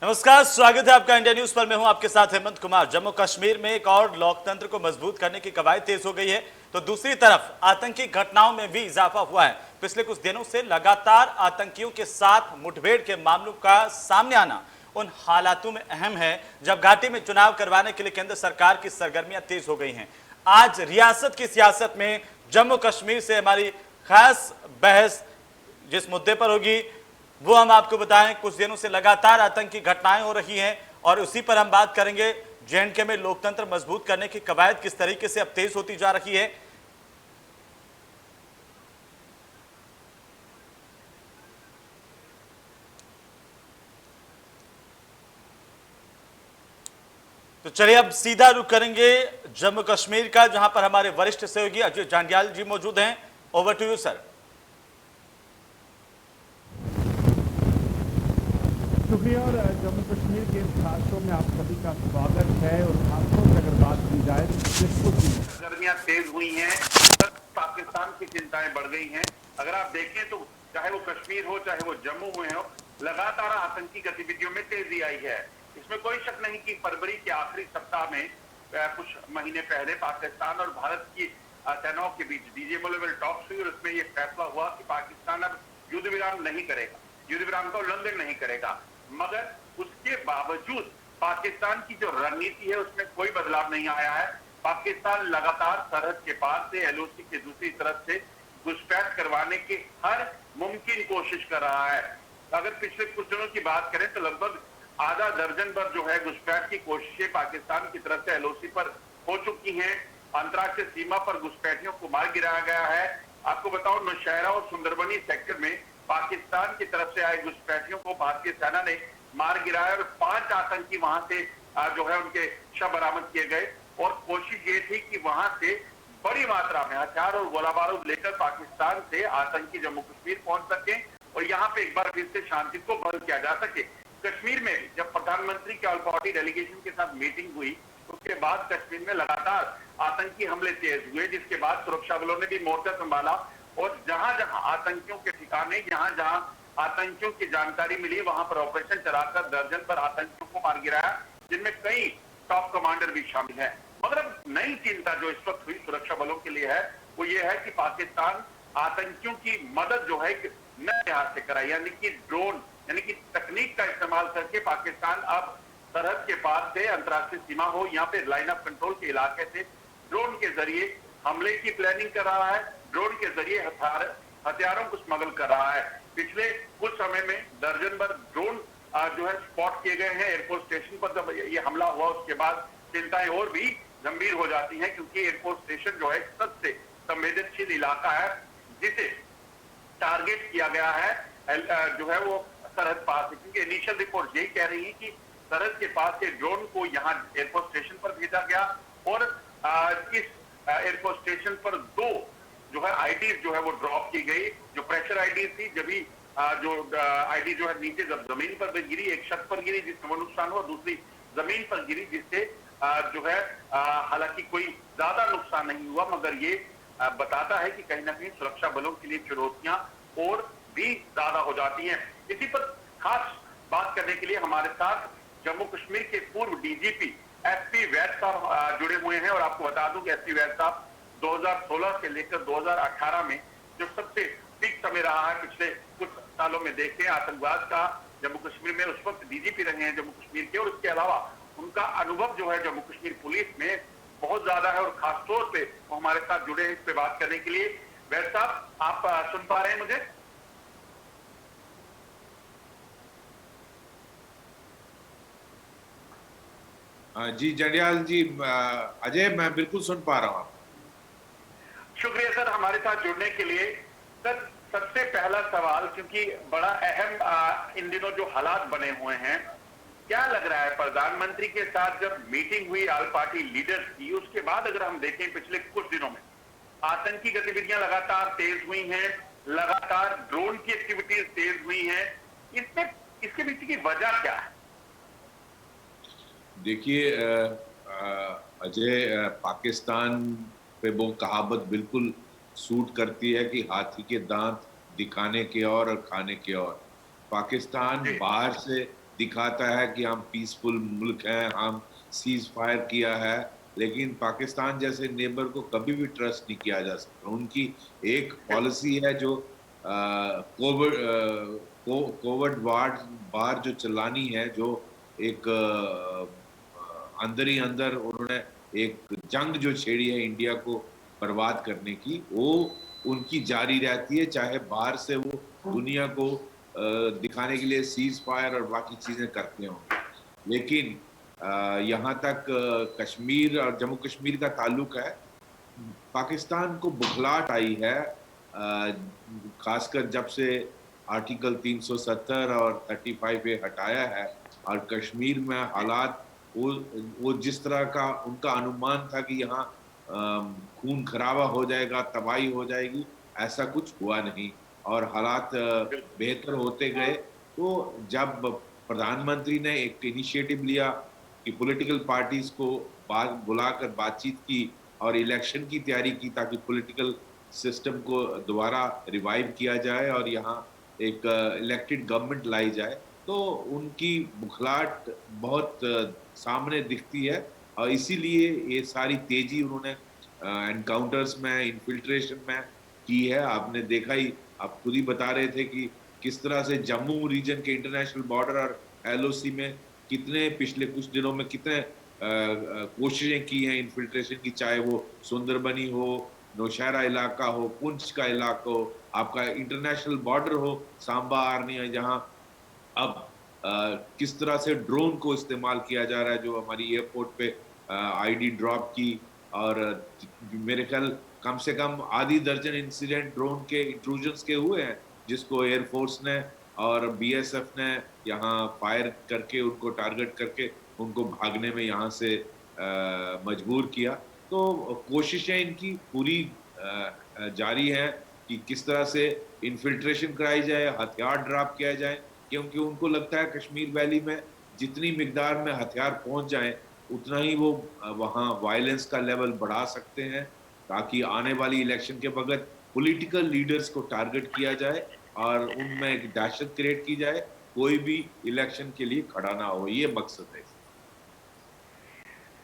नमस्कार, स्वागत है आपका इंडिया न्यूज पर। मैं हूं आपके साथ हेमंत कुमार। जम्मू कश्मीर में एक और लोकतंत्र को मजबूत करने की कवायद तेज हो गई है, तो दूसरी तरफ आतंकी घटनाओं में भी इजाफा हुआ है। पिछले कुछ दिनों से लगातार आतंकियों के साथ मुठभेड़ के मामलों का सामने आना उन हालातों में अहम है जब घाटी में चुनाव करवाने के लिए केंद्र सरकार की सरगर्मियां तेज हो गई हैं। आज रियासत की सियासत में जम्मू कश्मीर से हमारी खास बहस जिस मुद्दे पर होगी वो हम आपको बताएं। कुछ दिनों से लगातार आतंकी घटनाएं हो रही हैं और उसी पर हम बात करेंगे। जेएंडके में लोकतंत्र मजबूत करने की कवायद किस तरीके से अब तेज होती जा रही है। तो चलिए अब सीधा रुख करेंगे जम्मू कश्मीर का, जहां पर हमारे वरिष्ठ सहयोगी अजय जांडियाल जी मौजूद हैं। Over to you sir. शुक्रिया। और जम्मू कश्मीर के इस खास शो में आप सभी का स्वागत है। और खासतौर से अगर बात की जाए तो पिछले कुछ दिन सरगर्मियां तेज हुई हैं, पाकिस्तान की चिंताएं बढ़ गई हैं। अगर आप देखें तो चाहे वो कश्मीर हो चाहे वो जम्मू में हो, लगातार आतंकी गतिविधियों में तेजी आई है। इसमें कोई शक नहीं कि फरवरी के आखिरी सप्ताह में कुछ महीने पहले पाकिस्तान और भारत की सेनाओं के बीच डीजीएमओ लेवल टॉक्स हुई और उसमें यह फैसला हुआ कि पाकिस्तान अब युद्ध विराम नहीं करेगा, युद्ध विराम का उल्लंघन नहीं करेगा। मगर उसके बावजूद पाकिस्तान की जो रणनीति है उसमें कोई बदलाव नहीं आया है। पाकिस्तान लगातार सरहद के पार से एलओसी के दूसरी तरफ से घुसपैठ करवाने की हर मुमकिन कोशिश कर रहा है। अगर पिछले कुछ दिनों की बात करें तो लगभग आधा दर्जन पर जो है घुसपैठ की कोशिशें पाकिस्तान की तरफ से एलओसी पर हो चुकी हैं। अंतर्राष्ट्रीय सीमा पर घुसपैठियों को मार गिराया गया है। आपको बताऊं, नौशहरा और सुंदरबनी सेक्टर में पाकिस्तान की तरफ से आए घुसपैठियों को भारतीय सेना ने मार गिराया और 5 आतंकी वहां से जो है उनके शव बरामद किए गए। और कोशिश ये थी कि वहां से बड़ी मात्रा में हथियार और गोला बारूद लेकर पाकिस्तान से आतंकी जम्मू कश्मीर पहुंच सके और यहाँ पे एक बार फिर से शांति को भंग किया जा सके। कश्मीर में भी जब प्रधानमंत्री के ऑल पार्टी डेलीगेशन के साथ मीटिंग हुई उसके बाद कश्मीर में लगातार आतंकी हमले तेज हुए, जिसके बाद सुरक्षा बलों ने भी मोर्चा संभाला और जहां जहां आतंकियों के ठिकाने, जहां जहां आतंकियों की जानकारी मिली वहां पर ऑपरेशन चलाकर दर्जन पर आतंकियों को मार गिराया, जिनमें कई टॉप कमांडर भी शामिल हैं। मगर अब नई चिंता जो इस वक्त हुई सुरक्षा बलों के लिए है वो ये है कि पाकिस्तान आतंकियों की मदद जो है नए लिहाज से कराए, यानी कि ड्रोन, यानी कि तकनीक का इस्तेमाल करके पाकिस्तान अब सरहद के पास से अंतर्राष्ट्रीय सीमा हो, यहाँ पे लाइन ऑफ कंट्रोल के इलाके से ड्रोन के जरिए हमले की प्लानिंग कर रहा है। ड्रोन के जरिए हथियारों को स्मगल कर रहा है। पिछले कुछ समय में दर्जन भर ड्रोन जो है स्पॉट किए गए हैं एयरफोर्स स्टेशन पर। जब ये हमला हुआ उसके बाद चिंताएं और भी गंभीर हो जाती हैं, क्योंकि एयरफोर्स स्टेशन जो है सबसे संवेदनशील इलाका है जिसे टारगेट किया गया है जो है वो सरहद पास है। क्योंकि इनिशियल रिपोर्ट यही कह रही है कि सरहद के पास से ड्रोन को यहाँ एयरफोर्स स्टेशन पर भेजा गया और इस एयरफोर्स स्टेशन पर 2 जो है आईडीज जो है वो ड्रॉप की गई, जो प्रेशर आईडीज थी। जब भी जो आईडी जो है नीचे जब जमीन पर गिरी, एक छत पर गिरी जिससे वो नुकसान हुआ, दूसरी जमीन पर गिरी जिससे जो है हालांकि कोई ज्यादा नुकसान नहीं हुआ, मगर ये बताता है कि कहीं ना कहीं सुरक्षा बलों के लिए चुनौतियां और भी ज्यादा हो जाती हैं। इसी पर खास बात करने के लिए हमारे साथ जम्मू कश्मीर के पूर्व डीजीपी एसपी वैद साहब जुड़े हुए हैं। और आपको बता दूं कि एसपी वैद साहब 2016 से लेकर 2018 में जो सबसे पीक समय रहा है पिछले कुछ सालों में देखते हैं आतंकवाद का जम्मू कश्मीर में, उस वक्त डीजीपी रहे हैं जम्मू कश्मीर के। और उसके अलावा उनका अनुभव जो है जम्मू कश्मीर पुलिस में बहुत ज्यादा है और खासतौर पे वो हमारे साथ जुड़े हैं इस पे बात करने के लिए। वैद साहब, आप सुन पा रहे हैं मुझे? जी जंडियाल जी, अजय मैं बिल्कुल सुन पा रहा हूँ। शुक्रिया सर हमारे साथ जुड़ने के लिए। सर सबसे पहला सवाल, क्योंकि बड़ा अहम इन दिनों जो हालात बने हुए हैं, क्या लग रहा है प्रधानमंत्री के साथ जब मीटिंग हुई ऑल पार्टी लीडर्स की, उसके बाद अगर हम देखें पिछले कुछ दिनों में आतंकी गतिविधियां लगातार तेज हुई हैं, लगातार ड्रोन की एक्टिविटीज तेज हुई हैं, इसमें इसके पीछे की वजह क्या है? देखिए अजय, पाकिस्तान पे वो कहावत बिल्कुल सूट करती है कि हाथी के दांत दिखाने के और खाने के और। पाकिस्तान बाहर से दिखाता है कि हम पीसफुल मुल्क हैं, हम सीज फायर किया है, लेकिन पाकिस्तान जैसे नेबर को कभी भी ट्रस्ट नहीं किया जा सकता। उनकी एक पॉलिसी है जो कोविड कोविड वार जो चलानी है, जो एक अंदर ही अंदर उन्होंने एक जंग जो छेड़ी है इंडिया को बर्बाद करने की, वो उनकी जारी रहती है, चाहे बाहर से वो दुनिया को दिखाने के लिए सीज फायर और बाकी चीजें करते होंगे। लेकिन यहाँ तक कश्मीर और जम्मू कश्मीर का ताल्लुक है, पाकिस्तान को बुखलाहट आई है, खासकर जब से आर्टिकल 370 और 35 पे हटाया है, और कश्मीर में हालात वो जिस तरह का उनका अनुमान था कि यहाँ खून खराबा हो जाएगा, तबाही हो जाएगी, ऐसा कुछ हुआ नहीं और हालात बेहतर होते गए। तो जब प्रधानमंत्री ने एक इनिशिएटिव लिया कि पॉलिटिकल पार्टीज को बुलाकर बातचीत की और इलेक्शन की तैयारी की ताकि पॉलिटिकल सिस्टम को दोबारा रिवाइव किया जाए और यहाँ एक इलेक्टेड गवर्नमेंट लाई जाए, तो उनकी बुखलाहट बहुत सामने दिखती है और इसीलिए ये सारी तेजी उन्होंने एनकाउंटर्स में, इन्फिल्ट्रेशन में की है। आपने देखा ही, आप खुद ही बता रहे थे कि किस तरह से जम्मू रीजन के इंटरनेशनल बॉर्डर और एलओसी में कितने पिछले कुछ दिनों में कितने कोशिशें की हैं इन्फिल्ट्रेशन की, चाहे वो सुंदरबनी हो, नौशहरा इलाका हो, पुंछ का इलाका हो, आपका इंटरनेशनल बॉर्डर हो, सांबा आर्निया, जहां अब किस तरह से ड्रोन को इस्तेमाल किया जा रहा है, जो हमारी एयरपोर्ट पे आईडी ड्रॉप की, और मेरे ख्याल कम से कम आधी दर्जन इंसिडेंट ड्रोन के इंट्रूजन्स के हुए हैं, जिसको एयरफोर्स ने और बीएसएफ ने यहाँ फायर करके उनको टारगेट करके उनको भागने में यहाँ से मजबूर किया। तो कोशिशें इनकी पूरी जारी है कि किस तरह से इन्फिल्ट्रेशन कराई जाए, हथियार ड्रॉप किया जाए, क्योंकि उनको लगता है कश्मीर वैली में जितनी मिकदार में हथियार पहुंच जाएं उतना ही वो वहाँ वायलेंस का लेवल बढ़ा सकते हैं, ताकि आने वाली इलेक्शन के वक्त पॉलिटिकल लीडर्स को टारगेट किया जाए और उनमें एक दहशत क्रिएट की जाए, कोई भी इलेक्शन के लिए खड़ा ना हो। ये मकसद है।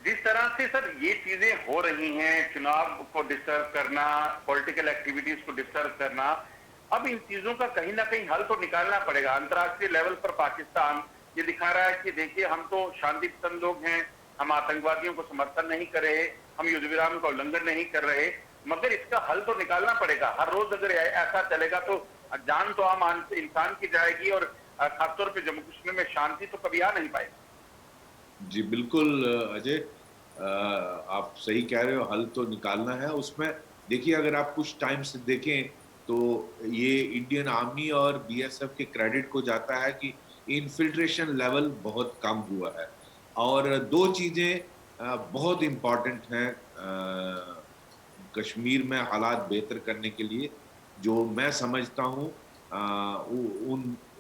जिस तरह से सर ये चीजें हो रही हैं, चुनाव को डिस्टर्ब करना, पॉलिटिकल एक्टिविटीज को डिस्टर्ब करना, अब इन चीजों का कहीं ना कहीं हल तो निकालना पड़ेगा। अंतर्राष्ट्रीय लेवल पर पाकिस्तान ये दिखा रहा है कि देखिए हम तो शांति पसंद लोग हैं, हम आतंकवादियों को समर्थन नहीं कर रहे, हम युद्ध विराम का उल्लंघन नहीं कर रहे, मगर इसका हल तो निकालना पड़ेगा। हर रोज अगर ऐसा चलेगा तो जान तो आम इंसान की जाएगी और खासतौर पर जम्मू कश्मीर में शांति तो कभी आ नहीं पाएगी। जी बिल्कुल अजय, आप सही कह रहे हो, हल तो निकालना है। उसमें देखिए, अगर आप कुछ टाइम से देखें तो ये इंडियन आर्मी और बीएसएफ के क्रेडिट को जाता है कि इन्फिल्ट्रेशन लेवल बहुत कम हुआ है। और दो चीज़ें बहुत इम्पॉर्टेंट हैं कश्मीर में हालात बेहतर करने के लिए, जो मैं समझता हूँ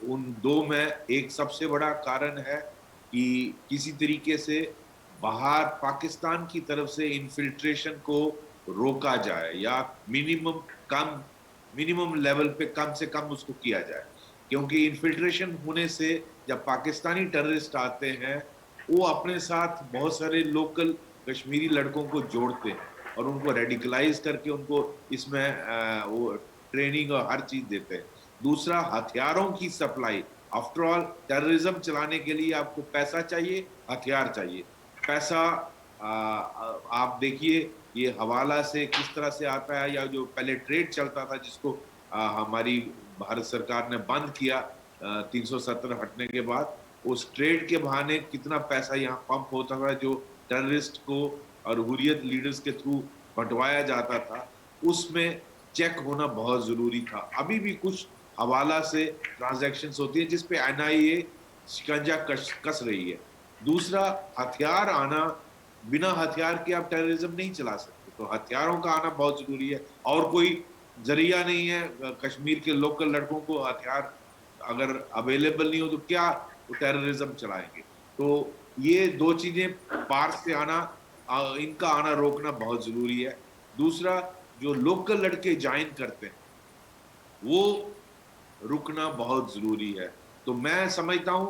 उन दो में एक सबसे बड़ा कारण है कि किसी तरीके से बाहर पाकिस्तान की तरफ से इन्फिल्ट्रेशन को रोका जाए या मिनिमम लेवल पे कम से कम उसको किया जाए, क्योंकि इन्फिल्ट्रेशन होने से जब पाकिस्तानी टेररिस्ट आते हैं वो अपने साथ बहुत सारे लोकल कश्मीरी लड़कों को जोड़ते हैं और उनको रेडिकलाइज करके उनको इसमें वो ट्रेनिंग और हर चीज देते हैं। दूसरा, हथियारों की सप्लाई। आफ्टर ऑल टेररिज्म चलाने के लिए आपको पैसा चाहिए, हथियार चाहिए। पैसा आप देखिए ये हवाला से किस तरह से आता है, या जो पहले ट्रेड चलता था जिसको हमारी भारत सरकार ने बंद किया 370 हटने के बाद, उस ट्रेड के बहाने कितना पैसा यहाँ पंप होता था जो टेररिस्ट को और हुर्रियत लीडर्स के थ्रू बंटवाया जाता था, उसमें चेक होना बहुत जरूरी था। अभी भी कुछ हवाला से ट्रांजैक्शंस होती है जिसपे एनआईए शिकंजा कस रही है। दूसरा, हथियार आना, बिना हथियार के आप टेररिज्म नहीं चला सकते, तो हथियारों का आना बहुत जरूरी है। और कोई जरिया नहीं है कश्मीर के लोकल लड़कों को हथियार अगर अवेलेबल नहीं हो तो क्या वो टेररिज्म चलाएंगे। तो ये दो चीजें पार से आना, इनका आना रोकना बहुत जरूरी है। दूसरा, जो लोकल लड़के ज्वाइन करते हैं वो रुकना बहुत जरूरी है। तो मैं समझता हूँ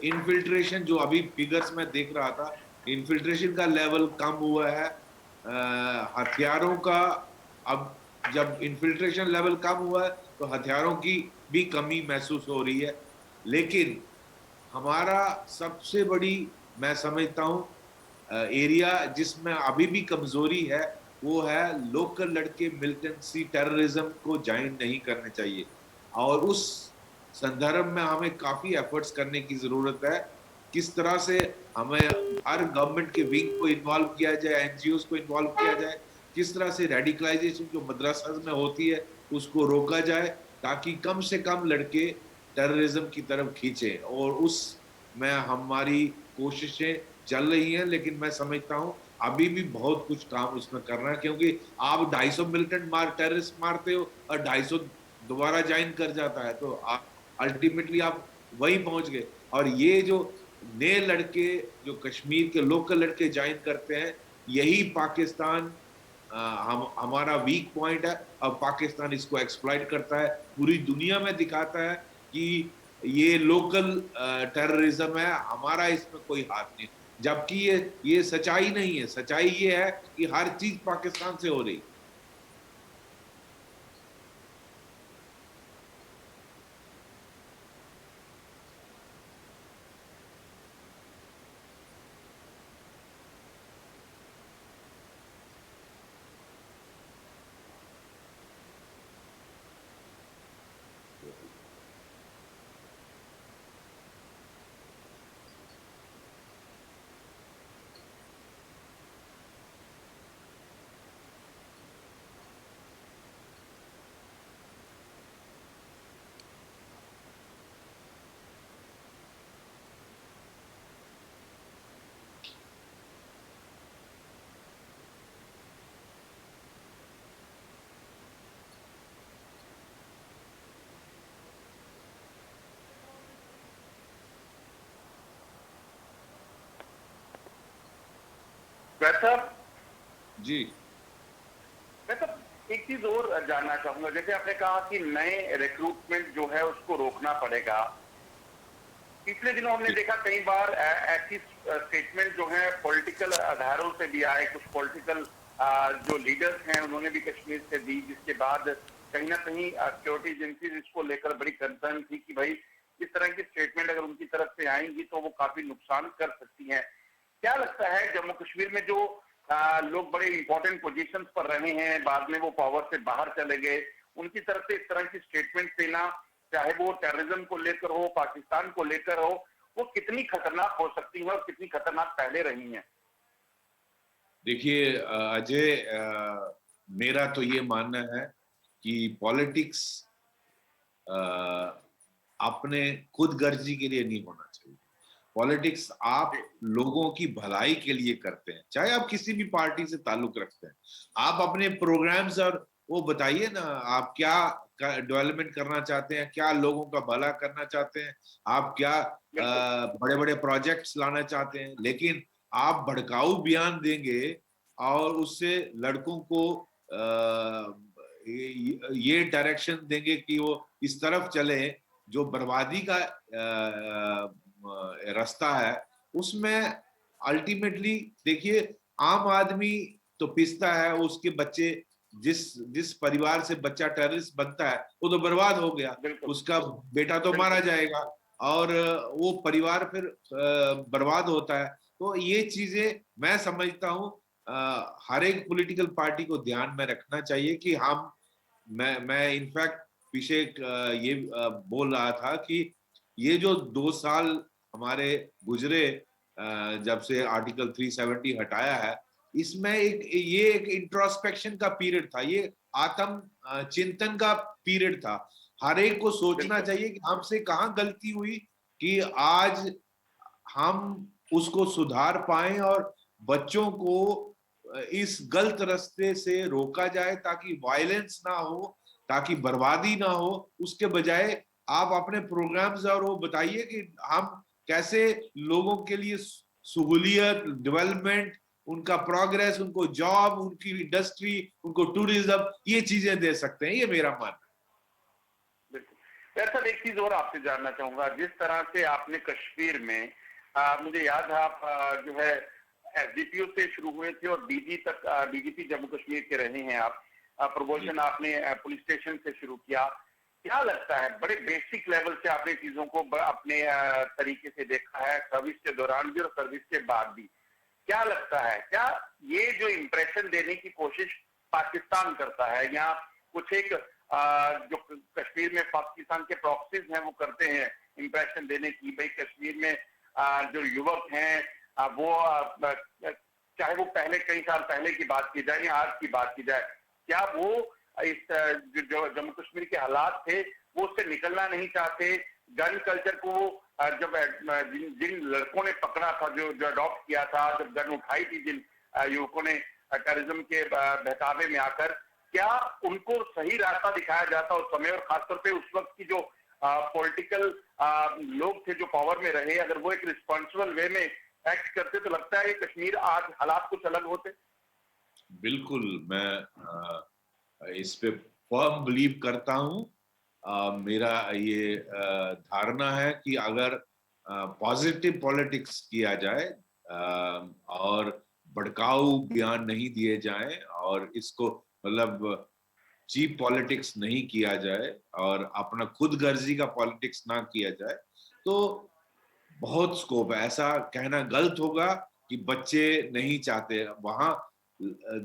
इन्फिल्ट्रेशन जो अभी फिगर्स में देख रहा था, इन्फिल्ट्रेशन का लेवल कम हुआ है। हथियारों का अब जब इन्फिल्ट्रेशन लेवल कम हुआ है तो हथियारों की भी कमी महसूस हो रही है। लेकिन हमारा सबसे बड़ी, मैं समझता हूँ, एरिया जिसमें अभी भी कमजोरी है वो है लोकल लड़के मिलिटेंसी टेररिज्म को ज्वाइन नहीं करने चाहिए। और उस संदर्भ में हमें काफी एफर्ट्स करने की जरूरत है। किस तरह से हमें हर गवर्नमेंट के विंग को इन्वॉल्व किया जाए, एनजीओ को इन्वॉल्व किया जाए, किस तरह से रेडिकलाइजेशन जो मदरसा में होती है उसको रोका जाए ताकि कम से कम लड़के टेररिज्म की तरफ खींचे। और उस में हमारी कोशिशें चल रही हैं, लेकिन मैं समझता हूं अभी भी बहुत कुछ काम उसमें करना है, क्योंकि आप 250 मिलिटेंट टेररिस्ट मारते हो और 250 दोबारा ज्वाइन कर जाता है तो आप अल्टीमेटली आप वहीं पहुंच गए। और ये जो नए लड़के जो कश्मीर के लोकल लड़के ज्वाइन करते हैं, यही पाकिस्तान हमारा वीक पॉइंट है। और पाकिस्तान इसको एक्सप्लॉइट करता है, पूरी दुनिया में दिखाता है कि ये लोकल टेररिज्म है, हमारा इसमें कोई हाथ नहीं। जबकि ये सच्चाई नहीं है। सच्चाई ये है कि हर चीज पाकिस्तान से हो रही। वैसा जी, वैसा एक चीज और जानना चाहूंगा, जैसे आपने कहा कि नए रिक्रूटमेंट जो है उसको रोकना पड़ेगा। पिछले दिनों हमने देखा कई बार ऐसी स्टेटमेंट जो है पॉलिटिकल आधारों से भी आए, कुछ पॉलिटिकल जो लीडर्स हैं उन्होंने भी कश्मीर से दी, जिसके बाद कहीं ना कहीं सिक्योरिटी एजेंसीज इसको लेकर बड़ी कंसर्न थी कि भाई इस तरह की स्टेटमेंट अगर उनकी तरफ से आएंगी तो वो काफी नुकसान कर सकती हैं। क्या लगता है जम्मू कश्मीर में जो लोग बड़े इंपॉर्टेंट पोजीशंस पर रहे हैं, बाद में वो पावर से बाहर चले गए, उनकी तरफ से इस तरह की स्टेटमेंट देना, चाहे वो टेररिज्म को लेकर हो, पाकिस्तान को लेकर हो, वो कितनी खतरनाक हो सकती है और कितनी खतरनाक पहले रही हैं? देखिए अजय, मेरा तो ये मानना है कि पॉलिटिक्स अपने खुद गर्जी के लिए नहीं होना चाहिए। पॉलिटिक्स आप लोगों की भलाई के लिए करते हैं, चाहे आप किसी भी पार्टी से ताल्लुक रखते हैं। आप अपने प्रोग्राम्स और वो बताइए ना, आप क्या डेवलपमेंट करना चाहते हैं, क्या लोगों का भला करना चाहते हैं, आप क्या बड़े बड़े प्रोजेक्ट्स लाना चाहते हैं। लेकिन आप भड़काऊ बयान देंगे और उससे लड़कों को ये डायरेक्शन देंगे कि वो इस तरफ चले जो बर्बादी का रास्ता है, उसमें अल्टीमेटली देखिए आम आदमी तो पिसता है, उसके बच्चे जिस परिवार से बच्चा टेररिस्ट बनता है वो तो बर्बाद हो गया, उसका बेटा तो मारा जाएगा और वो परिवार फिर बर्बाद होता है। तो ये चीजें मैं समझता हूँ हर एक पॉलिटिकल पार्टी को ध्यान में रखना चाहिए कि हम मैं इनफैक्ट पीछे ये बोल रहा था कि ये जो 2 साल हमारे गुजरे जब से आर्टिकल 370 हटाया है, इसमें एक इंट्रोस्पेक्शन का पीरियड था, ये आत्म चिंतन का पीरियड था। हर एक को सोचना चाहिए कि हमसे कहाँ गलती हुई कि आज हम उसको सुधार पाएं और बच्चों को इस गलत रास्ते से रोका जाए ताकि वायलेंस ना हो, ताकि बर्बादी ना हो। उसके बजाय आप अपने प्रोग्राम्स और वो बताइए कि हम कैसे लोगों के लिए सहूलियत, डेवलपमेंट, उनका प्रोग्रेस, उनको जॉब, उनकी इंडस्ट्री, उनको टूरिज्म, ये चीजें दे सकते हैं। ये मेरा मानना है। ऐसा एक चीज और आपसे जानना चाहूंगा, जिस तरह से आपने कश्मीर में मुझे याद है आप जो है एसडीपीओ से शुरू हुए थे और डीजी तक, डीजीपी जम्मू कश्मीर के रहे हैं आप। जी। प्रमोशन आपने पुलिस स्टेशन से शुरू किया। क्या लगता है, बड़े बेसिक लेवल से आपने चीजों को अपने तरीके से देखा है, सर्विस के दौरान भी और सर्विस के बाद भी। क्या लगता है, क्या ये जो इंप्रेशन देने की कोशिश पाकिस्तान करता है या कुछ एक जो कश्मीर में पाकिस्तान के प्रॉक्सीज हैं वो करते हैं इंप्रेशन देने की, भाई कश्मीर में जो युवक हैं वो चाहे वो पहले कई साल पहले की बात की जाए या आज की बात की जाए, क्या वो इस जो जम्मू कश्मीर के हालात थे वो उससे निकलना नहीं चाहते? गन कल्चर को जब जिन लड़कों ने पकड़ा था, जो अडॉप्ट किया था, जब गन उठाई थी जिन युवकों ने टेररिज्म के बहकावे में आकर, क्या उनको सही रास्ता दिखाया जाता उस समय? और खासतौर पे उस वक्त की जो पॉलिटिकल लोग थे जो पावर में रहे, अगर वो एक रिस्पॉन्सिबल वे में एक्ट करते तो लगता है कि कश्मीर आज हालात कुछ अलग होते। बिल्कुल, मैं इस पे फर्म बिलीव करता हूँ। मेरा ये धारणा है कि अगर पॉजिटिव पॉलिटिक्स किया जाए और भड़काऊ बयान नहीं दिए जाएं और इसको मतलब चीप पॉलिटिक्स नहीं किया जाए और अपना खुद गर्जी का पॉलिटिक्स ना किया जाए तो बहुत स्कोप है। ऐसा कहना गलत होगा कि बच्चे नहीं चाहते वहां,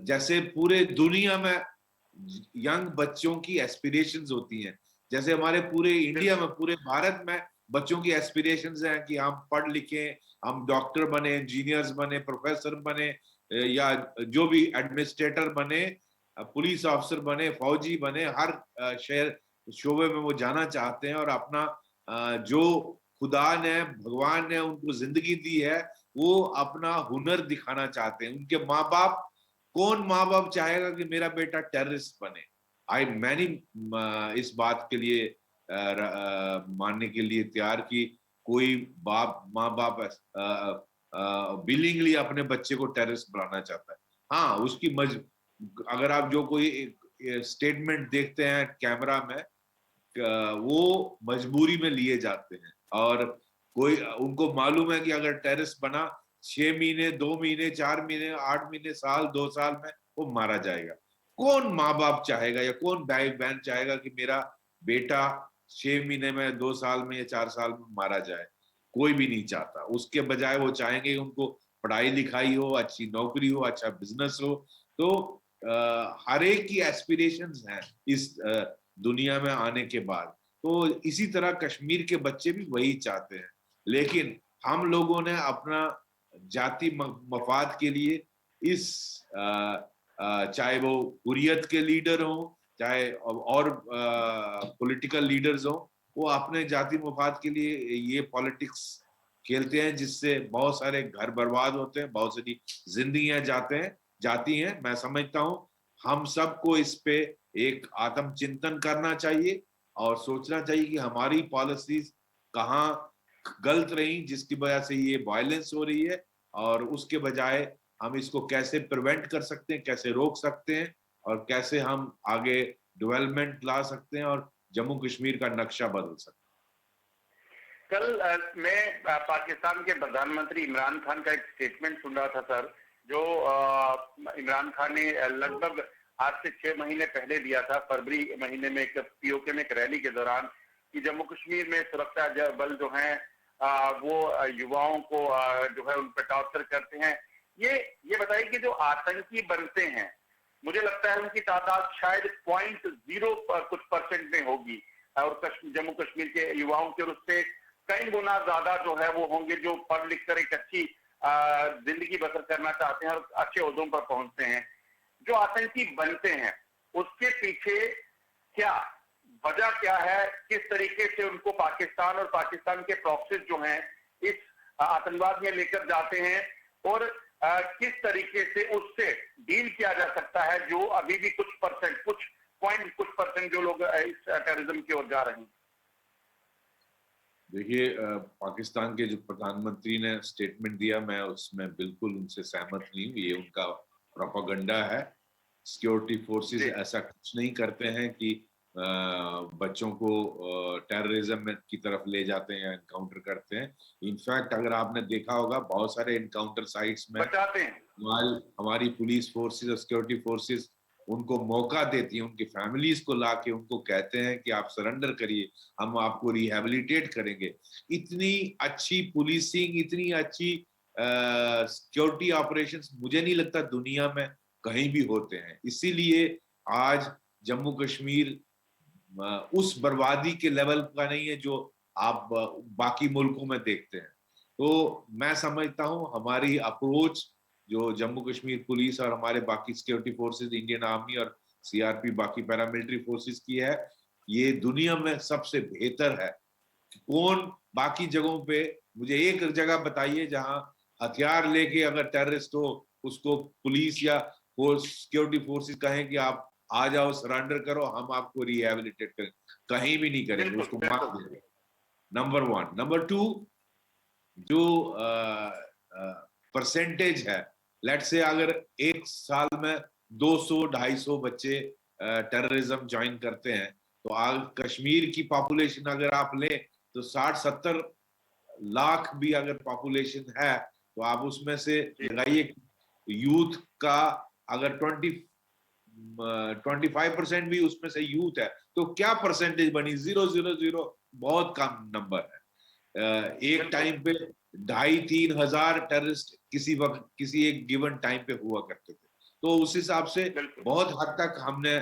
जैसे पूरे दुनिया में यंग बच्चों की एस्पिरेशंस होती हैं, जैसे हमारे पूरे इंडिया में, पूरे भारत में बच्चों की एस्पिरेशंस हैं कि हम पढ़ लिखें, हम डॉक्टर बने, इंजीनियर्स बने, प्रोफेसर बने, या जो भी एडमिनिस्ट्रेटर बने, पुलिस ऑफिसर बने, फौजी बने, हर शहर शोबे में वो जाना चाहते हैं और अपना जो खुदा ने, भगवान ने उनको जिंदगी दी है वो अपना हुनर दिखाना चाहते हैं। उनके माँ बाप, कौन माँ बाप चाहेगा कि मेरा बेटा टेररिस्ट बने? मैंने इस बात के लिए मानने के लिए तैयार कि कोई माँ बाप बिलिंगली अपने बच्चे को टेररिस्ट बनाना चाहता है। हाँ, उसकी अगर आप जो कोई स्टेटमेंट देखते हैं कैमरा में, वो मजबूरी में लिए जाते हैं और कोई उनको मालूम है कि अगर टेररिस्ट बना 6 महीने, 2 महीने, 4 महीने, 8 महीने, साल, 2 साल में वो मारा जाएगा। कौन माँ बाप चाहेगा या कौन भाई बहन चाहेगा कि मेरा बेटा 6 महीने में, 2 साल में या 4 साल में मारा जाए? कोई भी नहीं चाहता। उसके बजाय वो चाहेंगे उनको पढ़ाई लिखाई हो, अच्छी नौकरी हो, अच्छा बिजनेस हो। तो हर एक की एस्पिरेशंस हैं इस दुनिया में आने के बाद। तो इसी तरह कश्मीर के बच्चे भी वही चाहते हैं, लेकिन हम लोगों ने अपना जाति मफाद के लिए इस चाहे वो हुर्रियत के लीडर हो, चाहे और पॉलिटिकल लीडर्स हो, वो अपने जाति मफाद के लिए ये पॉलिटिक्स खेलते हैं, जिससे बहुत सारे घर बर्बाद होते हैं, बहुत सारी जिंदगियां जाती हैं। मैं समझता हूं हम सबको इस पे एक आत्मचिंतन करना चाहिए और सोचना चाहिए कि हमारी पॉलिसीज कहाँ गलत रही जिसकी वजह से ये वायलेंस हो रही है, और उसके बजाय हम इसको कैसे प्रिवेंट कर सकते हैं, कैसे रोक सकते हैं और कैसे हम आगे डेवलपमेंट ला सकते हैं और जम्मू कश्मीर का नक्शा बदल सकते हैं। कल मैं पाकिस्तान के प्रधानमंत्री इमरान खान का एक स्टेटमेंट सुन रहा था सर, जो इमरान खान ने लगभग आज से 6 महीने पहले दिया था, फरवरी महीने में एक पीओके में एक रैली के दौरान, कि जम्मू कश्मीर में सुरक्षा बल जो हैं वो युवाओं को जो है उन पर टॉर्चर करते हैं। ये बताइए कि जो आतंकी बनते हैं, मुझे लगता है उनकी तादाद शायद 0.0 कुछ परसेंट में होगी और जम्मू कश्मीर के युवाओं के, और उससे कई गुना ज्यादा जो है वो होंगे जो पढ़ लिख कर एक अच्छी जिंदगी बसर करना चाहते हैं और अच्छे ओहदों पर पहुंचते हैं। जो आतंकी बनते हैं उसके पीछे क्या वजह क्या है, किस तरीके से उनको पाकिस्तान और पाकिस्तान के प्रॉक्सीज जो हैं इस आतंकवाद में लेकर जाते हैं, और किस तरीके से उससे डील किया जा सकता है, जो अभी भी कुछ परसेंट जो लोग इस टेररिज्म की ओर जा रहे हैं। देखिए, पाकिस्तान के जो प्रधानमंत्री ने स्टेटमेंट दिया, मैं उसमें बिल्कुल उनसे सहमत नहीं हूँ। ये उनका प्रोपेगेंडा है। सिक्योरिटी फोर्सेस ऐसा कुछ नहीं करते हैं कि बच्चों को टेररिज्म की तरफ ले जाते हैं, एनकाउंटर करते हैं। इनफैक्ट अगर आपने देखा होगा बहुत सारे एनकाउंटर साइट्स में बचाते हैं। हमारी पुलिस फोर्सेस और सिक्योरिटी फोर्सेस उनको मौका देती हैं, उनकी फैमिलीज को लाके उनको कहते हैं कि आप सरेंडर करिए, हम आपको रिहेबिलिटेट करेंगे। इतनी अच्छी पुलिसिंग, इतनी अच्छी सिक्योरिटी ऑपरेशंस मुझे नहीं लगता दुनिया में कहीं भी होते हैं। इसीलिए आज जम्मू कश्मीर उस बर्बादी के लेवल का नहीं है जो आप बाकी मुल्कों में देखते हैं। तो मैं समझता हूं हमारी अप्रोच जो जम्मू कश्मीर पुलिस और हमारे बाकी सिक्योरिटी फोर्सेस, इंडियन आर्मी और सीआरपी, बाकी पैरामिलिट्री फोर्सेस की है, ये दुनिया में सबसे बेहतर है। कौन बाकी जगहों पे मुझे एक जगह बताइए जहां हथियार लेके अगर टेररिस्ट हो उसको पुलिस या सिक्योरिटी फोर्सेस कहें कि आप आ जाओ, सरेंडर करो, हम आपको रिहेबिलिटेट करें। कहीं भी नहीं करेंगे, उसको मार देंगे। नंबर 1। नंबर 2, जो परसेंटेज है, लेट्स से अगर एक साल में 200-250 बच्चे टेररिज्म ज्वाइन करते हैं, तो आज कश्मीर की पॉपुलेशन अगर आप लें तो 60-70 लाख भी अगर पॉपुलेशन है, तो आप उसमें से लगाइए यूथ का अगर 25% भी उसमें से यूथ है, तो क्या परसेंटेज बनी? 0.000, बहुत कम नंबर है। एक टाइम पे 2,500-3 हजार टेररिस्ट किसी वक्त किसी एक गिवन टाइम पे हुआ करते थे। तो उस हिसाब से बहुत हद तक हमने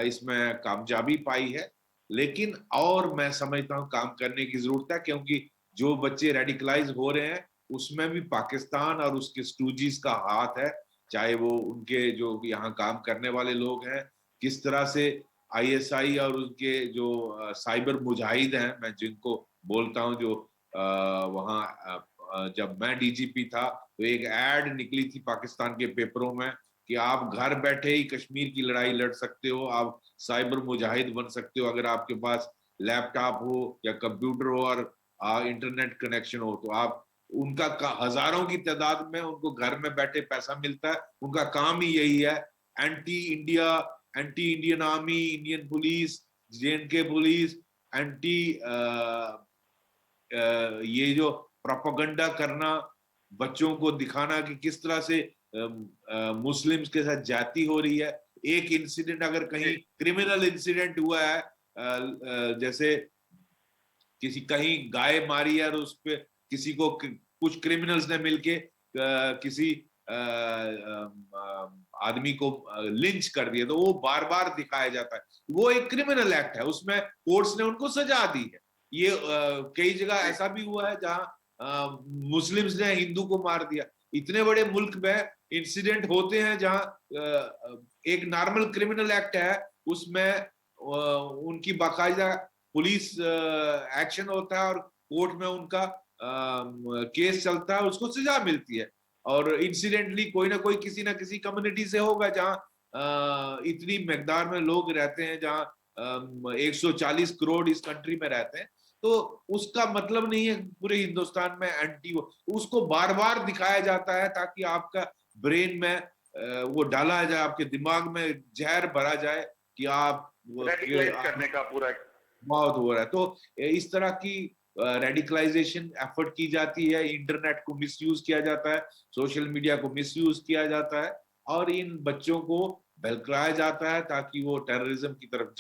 इसमें कामयाबी पाई है, लेकिन और मैं समझता हूँ काम करने की जरूरत है, क्योंकि जो बच्चे रेडिकलाइज हो रहे हैं उसमें भी पाकिस्तान और उसके स्टूजीज का हाथ है। चाहे वो उनके जो यहाँ काम करने वाले लोग हैं, किस तरह से आईएसआई और उनके जो साइबर मुजाहिद हैं, मैं जिनको बोलता हूँ, जो वहाँ जब मैं डीजीपी था तो एक एड निकली थी पाकिस्तान के पेपरों में कि आप घर बैठे ही कश्मीर की लड़ाई लड़ सकते हो, आप साइबर मुजाहिद बन सकते हो अगर आपके पास लैपटॉप हो या कंप्यूटर हो और इंटरनेट कनेक्शन हो। तो आप उनका हजारों की तादाद में उनको घर में बैठे पैसा मिलता है। उनका काम ही यही है, anti India, anti Indian army, Indian police, JNK police, anti ये जो प्रोपेगेंडा करना, बच्चों को दिखाना कि किस तरह से मुस्लिम्स के साथ जाति हो रही है। एक इंसिडेंट अगर कहीं क्रिमिनल इंसिडेंट हुआ है, जैसे किसी कहीं गाय मारी है और उस पे किसी को कुछ क्रिमिनल्स ने मिलके किसी आदमी को लिंच कर दिया, तो वो बार बार दिखाया जाता है। वो एक क्रिमिनल एक्ट है, उसमें कोर्ट्स ने उनको सजा दी है। ये कई जगह ऐसा भी हुआ है जहां मुस्लिम्स ने हिंदू को मार दिया। इतने बड़े मुल्क में इंसिडेंट होते हैं जहां एक नॉर्मल क्रिमिनल एक्ट है, उसमें उनकी बाकायदा पुलिस एक्शन होता है और कोर्ट में उनका केस चलता है, उसको सजा मिलती है। और इंसिडेंटली कोई ना कोई किसी ना किसी कम्युनिटी से होगा जहां इतनी मकदार में लोग रहते हैं, जहां 140 करोड़ इस कंट्री में रहते हैं। तो उसका मतलब नहीं है पूरे हिंदुस्तान में एंटी उसको बार बार दिखाया जाता है ताकि आपका ब्रेन में वो डाला जाए, आपके दिमाग में जहर भरा जाए कि आप करने का पूरा बहुत हो रहा है। तो इस तरह की रेडिकलाइजेशन एफर्ट की जाती है, इंटरनेट को मिसयूज किया जाता है, सोशल मीडिया को मिसयूज किया जाता है और इन बच्चों को बहकाया जाता है ताकि वो टेररिज्म की तरफ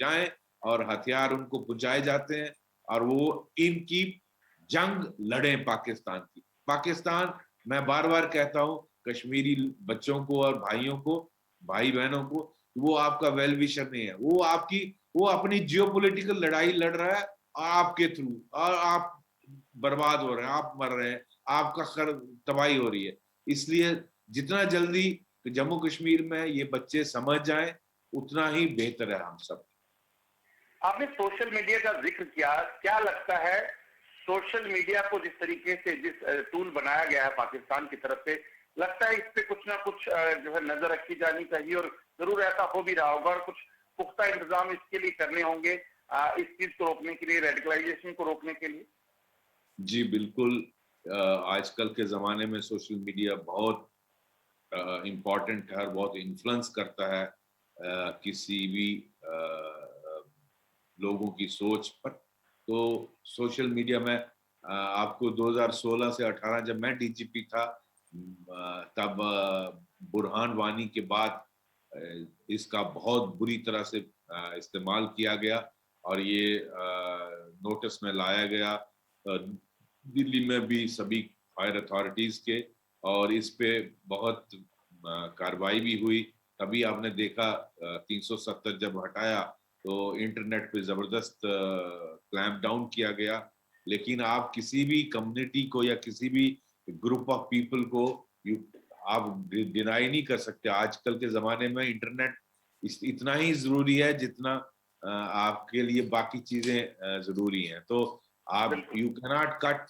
जाएं और हथियार उनको पहुंचाए जाते हैं और वो इनकी जंग लड़े पाकिस्तान की। पाकिस्तान, मैं बार बार कहता हूं कश्मीरी बच्चों को और भाइयों को, भाई बहनों को, वो आपका वेल विशर नहीं है, वो अपनी जियोपॉलिटिकल लड़ाई लड़ रहा है आपके थ्रू, और आप बर्बाद हो रहे हैं, आप मर रहे हैं, आपका तबाही हो रही है। इसलिए जितना जल्दी जम्मू कश्मीर में ये बच्चे समझ जाएं उतना ही बेहतर है हम सब। आपने सोशल मीडिया का जिक्र किया, क्या लगता है सोशल मीडिया को जिस तरीके से जिस टूल बनाया गया है पाकिस्तान की तरफ से, लगता है इस पे कुछ ना कुछ जो है नजर रखी जानी चाहिए और जरूर ऐसा हो भी रहा होगा और कुछ पुख्ता इंतजाम इसके लिए करने होंगे, इस चीज को रोकने के लिए, रेडिकलाइजेशन को रोकने के लिए? जी बिल्कुल। आजकल के जमाने में सोशल मीडिया बहुत इम्पोर्टेंट है और बहुत इन्फ्लुएंस करता है किसी भी लोगों की सोच पर। तो सोशल मीडिया में आपको 2016 से 18 जब मैं डीजीपी था, तब बुरहान वानी के बाद इसका बहुत बुरी तरह से इस्तेमाल किया गया और ये नोटिस में लाया गया दिल्ली में भी सभी फायर अथॉरिटीज के, और इस पे बहुत कार्रवाई भी हुई। तभी आपने देखा 370 जब हटाया तो इंटरनेट पे जबरदस्त क्लैम्प डाउन किया गया। लेकिन आप किसी भी कम्युनिटी को या किसी भी ग्रुप ऑफ पीपल को आप डिनाई नहीं कर सकते। आजकल के जमाने में इंटरनेट इतना ही जरूरी है जितना आपके लिए बाकी चीजें जरूरी हैं। तो आप you cannot cut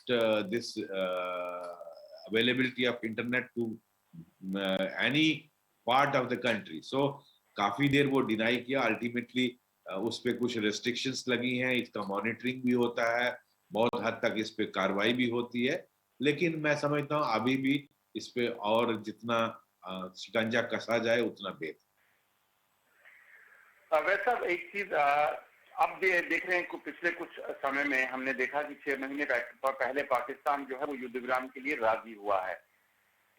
this availability of internet to any part of the country. So काफी देर वो डिनाई किया। अल्टीमेटली उस पे कुछ रेस्ट्रिक्शंस लगी हैं, इसका मॉनिटरिंग भी होता है, बहुत हद तक इस पे कार्रवाई भी होती है। लेकिन मैं समझता हूँ अभी भी इस पे और जितना शिकंजा कसा जाए उतना बेहतर। वैसा एक चीज अब देख रहे हैं पिछले कुछ समय में हमने देखा कि 6 महीने पहले पाकिस्तान जो है वो युद्ध विराम के लिए राजी हुआ है।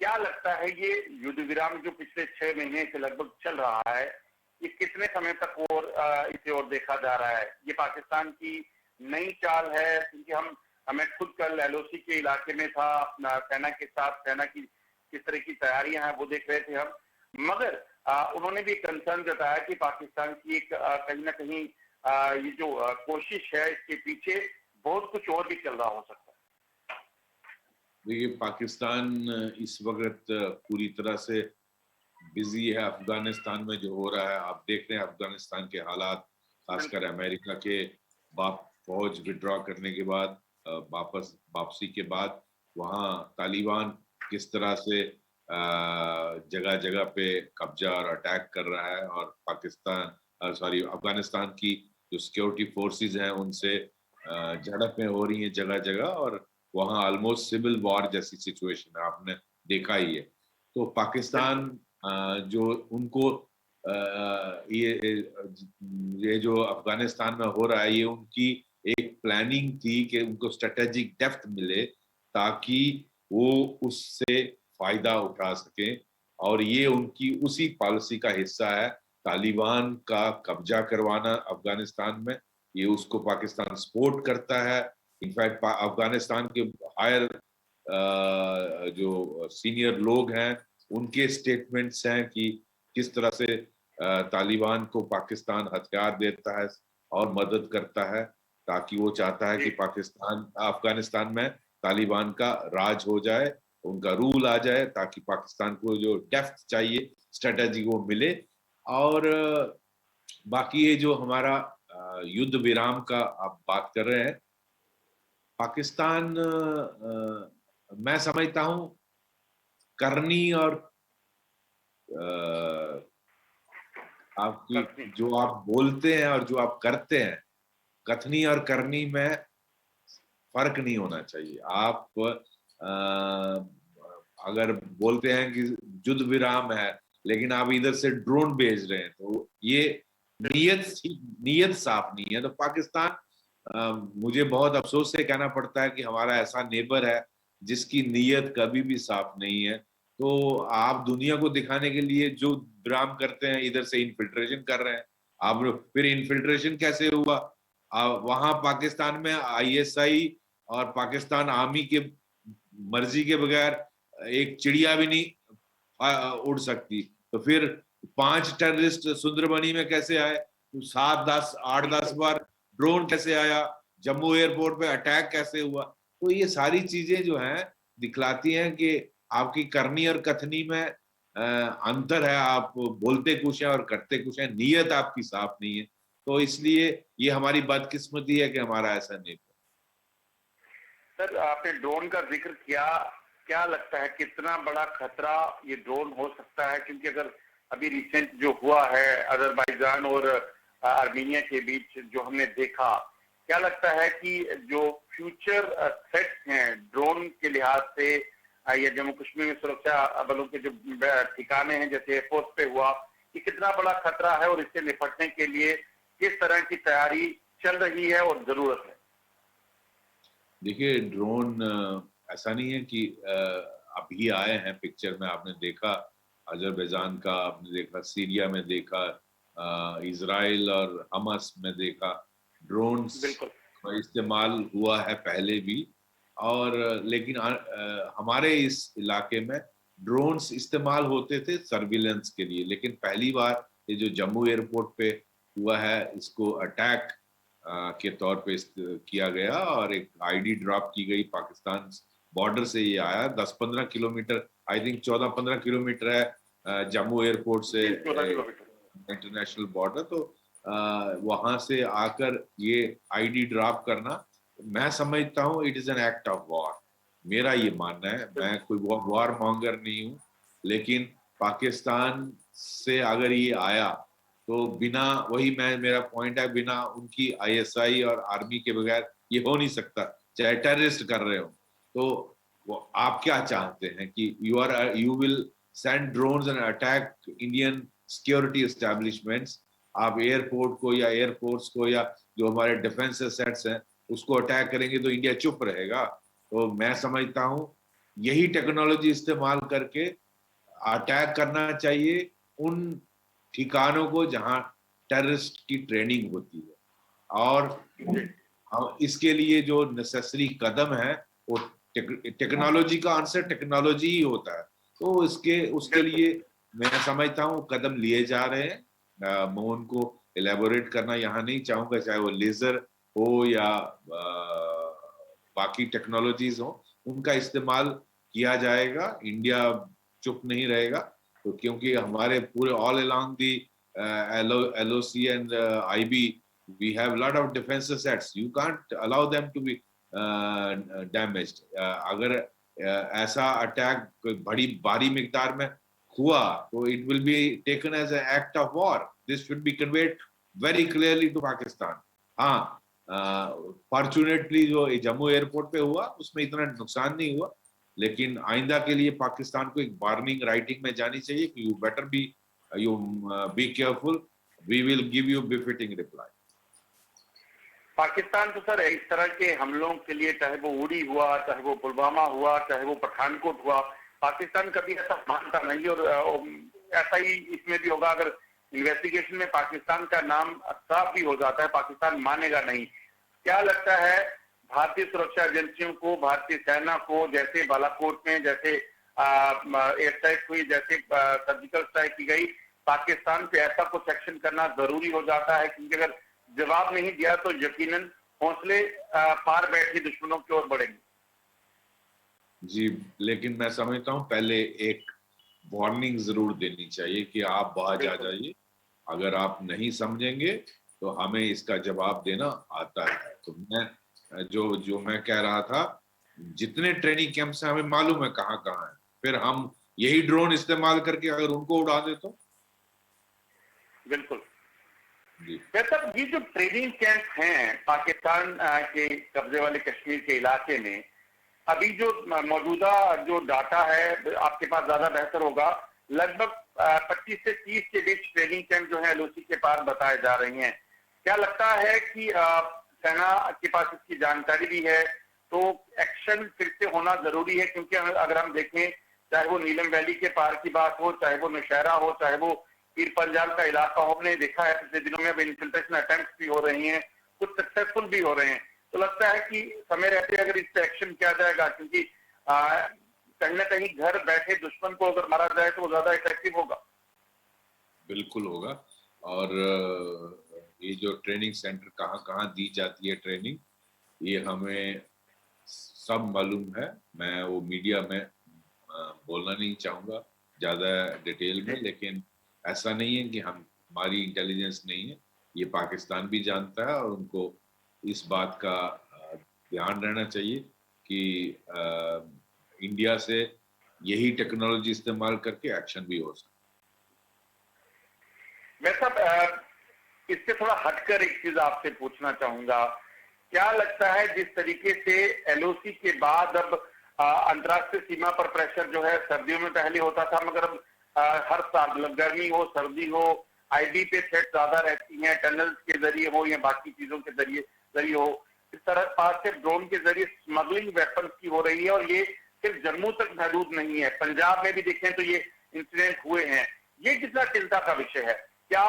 क्या लगता है ये युद्ध विराम जो पिछले 6 महीने से लगभग चल रहा है, ये कितने समय तक और इसे और देखा जा रहा है? ये पाकिस्तान की नई चाल है? क्योंकि हमें खुद कल एलओसी के इलाके में था, अपना सेना के साथ, सेना की किस तरह की तैयारियां हैं वो देख रहे थे हम। मगर उन्होंने भी कंसर्न जताया कि पाकिस्तान की एक कहीं ना कहीं ये जो कोशिश है इसके पीछे बहुत कुछ और भी चल रहा हो सकता है। देखिए, पाकिस्तान इस वक्त पूरी तरह से बिजी है अफगानिस्तान में जो हो रहा है। आप देख रहे हैं अफगानिस्तान के हालात, खासकर अमेरिका के फौज विड्रॉ करने के बाद, वापसी के बाद वहाँ तालिबान किस तरह से जगह जगह पे कब्जा और अटैक कर रहा है, और अफगानिस्तान की जो सिक्योरिटी फोर्सेस हैं उनसे झड़पें हो रही हैं जगह जगह, और वहाँ ऑलमोस्ट सिविल वॉर जैसी सिचुएशन है, आपने देखा ही है। तो पाकिस्तान जो उनको ये जो अफगानिस्तान में हो रहा है, ये उनकी एक प्लानिंग थी कि उनको स्ट्रेटेजिक डेप्थ मिले ताकि वो उससे फायदा उठा सके, और ये उनकी उसी पॉलिसी का हिस्सा है। तालिबान का कब्जा करवाना अफगानिस्तान में, ये उसको पाकिस्तान सपोर्ट करता है। इनफैक्ट अफगानिस्तान के हायर जो सीनियर लोग हैं उनके स्टेटमेंट्स हैं कि किस तरह से तालिबान को पाकिस्तान हथियार देता है और मदद करता है, ताकि वो चाहता है कि अफगानिस्तान में तालिबान का राज हो जाए, उनका रूल आ जाए, ताकि पाकिस्तान को जो डेप्थ चाहिए स्ट्रेटेजी वो मिले। और बाकी ये जो हमारा युद्ध विराम का आप बात कर रहे हैं, पाकिस्तान मैं समझता हूं करनी और आपकी जो आप बोलते हैं और जो आप करते हैं, कथनी और करनी में फर्क नहीं होना चाहिए। आप अगर बोलते हैं कि युद्ध विराम है लेकिन आप इधर से ड्रोन भेज रहे हैं, तो ये नीयत साफ नहीं है। तो पाकिस्तान, मुझे बहुत अफसोस से कहना पड़ता है कि हमारा ऐसा नेबर है जिसकी नीयत कभी भी साफ नहीं है। तो आप दुनिया को दिखाने के लिए जो विराम करते हैं, इधर से इन्फिल्ट्रेशन कर रहे हैं। आप फिर इन्फिल्ट्रेशन कैसे हुआ? वहां पाकिस्तान में आईएसआई और पाकिस्तान आर्मी के मर्जी के बगैर एक चिड़िया भी नहीं उड़ सकती। तो फिर 5 टेररिस्ट सुंदरबनी में कैसे आए? 7-10 8-10 बार ड्रोन कैसे आया? जम्मू एयरपोर्ट पे अटैक कैसे हुआ? तो ये सारी चीजें जो हैं दिखलाती हैं कि आपकी करनी और कथनी में अंतर है। आप बोलते कुछ है और करते कुछ है, नीयत आपकी साफ नहीं है। तो इसलिए ये हमारी बदकिस्मती है कि हमारा ऐसा नहीं है। सर, आपने ड्रोन का जिक्र किया, क्या लगता है कितना बड़ा खतरा ये ड्रोन हो सकता है? क्योंकि अगर अभी रिसेंट जो हुआ है अजरबैजान और आर्मीनिया के बीच जो हमने देखा, क्या लगता है कि जो फ्यूचर थ्रेट्स हैं ड्रोन के लिहाज से, या जम्मू कश्मीर में सुरक्षा बलों के जो ठिकाने हैं जैसे एयरफोर्स पे हुआ, कि कितना बड़ा खतरा है और इससे निपटने के लिए किस तरह की तैयारी चल रही है और जरूरत है? देखिए, ड्रोन ऐसा नहीं है कि अभी आए हैं पिक्चर में। आपने देखा अजरबैजान का, आपने देखा सीरिया में, देखा इजराइल और हमास में, देखा ड्रोन्स बिल्कुल का इस्तेमाल हुआ है पहले भी। और लेकिन हमारे इस इलाके में ड्रोन्स इस्तेमाल होते थे सर्विलेंस के लिए, लेकिन पहली बार ये जो जम्मू एयरपोर्ट पे हुआ है, इसको अटैक के तौर पे किया गया और एक आईडी ड्रॉप की गई पाकिस्तान बॉर्डर से। ये आया 10-15 किलोमीटर, आई थिंक 14-15 किलोमीटर है जम्मू एयरपोर्ट से 14 किलोमीटर इंटरनेशनल बॉर्डर। तो वहां से आकर ये आईडी ड्रॉप करना, मैं समझता हूँ it is an act of war. मेरा ये मानना है, मैं कोई वॉर मॉन्गर नहीं हूँ, लेकिन पाकिस्तान से अगर ये आया तो बिना, वही मेरा पॉइंट है, बिना उनकी आईएसआई और आर्मी के बगैर ये हो नहीं सकता, चाहे टेररिस्ट कर रहे हो। तो वो आप क्या चाहते हैं कि you will send drones and attack Indian security establishments? आप एयरपोर्ट को या एयरफोर्स को या जो हमारे डिफेंस एसेट्स हैं उसको अटैक करेंगे तो इंडिया चुप रहेगा? तो मैं समझता हूँ यही टेक्नोलॉजी इस्तेमाल करके अटैक करना चाहिए उन ठिकानों को जहां टेररिस्ट की ट्रेनिंग होती है। और इसके लिए जो नेसेसरी कदम है वो टेक्नोलॉजी का आंसर टेक्नोलॉजी ही होता है। तो उसके लिए मैं समझता हूँ कदम लिए जा रहे हैं। मैं उनको एलेबोरेट करना यहाँ नहीं चाहूंगा, चाहे वो लेजर हो या बाकी टेक्नोलॉजीज हो, उनका इस्तेमाल किया जाएगा। इंडिया चुप नहीं रहेगा। तो क्योंकि हमारे पूरे all along the LOC and IB we have a lot of defense assets, you can't allow them to be damaged. अगर ऐसा अटैक कोई बड़ी भारी मिकदार में हुआ तो it will be taken as an act of war. This should be conveyed very clearly to Pakistan. हाँ, fortunately जो जम्मू एयरपोर्ट पे हुआ उसमें इतना नुकसान नहीं हुआ, लेकिन आइंदा के लिए पाकिस्तान को एक वार्निंग राइटिंग में जानी चाहिए कि you better be careful, we will give you befitting reply. Pakistan तो सर इस तरह के हमलों के लिए, चाहे वो उड़ी हुआ, चाहे वो पुलवामा हुआ, चाहे वो पठानकोट हुआ, पाकिस्तान कभी ऐसा मानता नहीं। और ऐसा ही इसमें भी होगा, अगर इन्वेस्टिगेशन में पाकिस्तान का नाम साफ भी हो जाता है, पाकिस्तान मानेगा नहीं। क्या लगता है भारतीय सुरक्षा एजेंसियों को, भारतीय सेना को, जैसे बालाकोट में जैसे एयर स्ट्राइक हुई, जैसे सर्जिकल स्ट्राइक की गई, पाकिस्तान पे ऐसा कुछ एक्शन करना जरूरी हो जाता है? क्योंकि अगर जवाब नहीं दिया तो यकीनन हौसले पार बैठे दुश्मनों की ओर बढ़ेंगे। जी, लेकिन मैं समझता हूँ पहले एक वार्निंग जरूर देनी चाहिए कि आप बाहर जा जाइए, अगर आप नहीं समझेंगे तो हमें इसका जवाब देना आता है। तो मैं जो मैं कह रहा था, जितने ट्रेनिंग कैंप्स हैं हमें मालूम है कहाँ कहाँ है, फिर हम यही ड्रोन इस्तेमाल करके अगर उनको उड़ा दे तो। बिल्कुल सर, ये जो ट्रेनिंग कैंप हैं पाकिस्तान के कब्जे वाले कश्मीर के इलाके में, अभी जो मौजूदा जो डाटा है आपके पास ज्यादा बेहतर होगा, लगभग 25 से 30 के बीच ट्रेनिंग कैंप जो है LOC के पास बताए जा रही हैं। क्या लगता है कि सेना के पास इसकी जानकारी भी है तो एक्शन फिर से होना जरूरी है? क्योंकि अगर हम देखें, चाहे वो नीलम वैली के पार की बात हो, चाहे वो नौशहरा हो, चाहे वो पीर पंजाल का इलाका हो, हमने देखा है पिछले दिनों में अब इन्फिल्ट्रेशन अटेम्प्ट भी हो रही हैं, कुछ सक्सेसफुल भी हो रहे हैं। तो लगता है कि समय रहते अगर इस पे एक्शन किया जाएगा, क्योंकि कहीं ना कहीं घर बैठे दुश्मन को अगर मारा जाए तो वो ज्यादा इफेक्टिव होगा। बिल्कुल होगा। और ये जो ट्रेनिंग सेंटर कहाँ कहाँ दी जाती है ट्रेनिंग, ये हमें सब मालूम है। मैं वो मीडिया में बोलना नहीं चाहूँगा ज़्यादा डिटेल में, लेकिन ऐसा नहीं है कि हमारी इंटेलिजेंस नहीं है, ये पाकिस्तान भी जानता है और उनको इस बात का ध्यान रहना चाहिए कि इंडिया से यही टेक्नोलॉजी इस्तेमाल करके एक्शन भी हो सकता है। मैं सब इससे थोड़ा हटकर एक चीज आपसे पूछना चाहूंगा, क्या लगता है जिस तरीके से LOC के बाद अब अंतर्राष्ट्रीय सीमा पर प्रेशर जो है सर्दियों में पहले होता था, मगर अब हर साल, मतलब गर्मी हो सर्दी हो, आईबी पे थ्रेट ज्यादा रहती हैं, टनल्स के जरिए हो या बाकी चीजों के जरिए हो। इस तरह पास से ड्रोन के जरिए स्मगलिंग वेपन्स की हो रही है, और ये सिर्फ जम्मू तक महदूद नहीं है, पंजाब में भी देखें तो ये इंसिडेंट हुए हैं। ये कितना चिंता का विषय है? क्या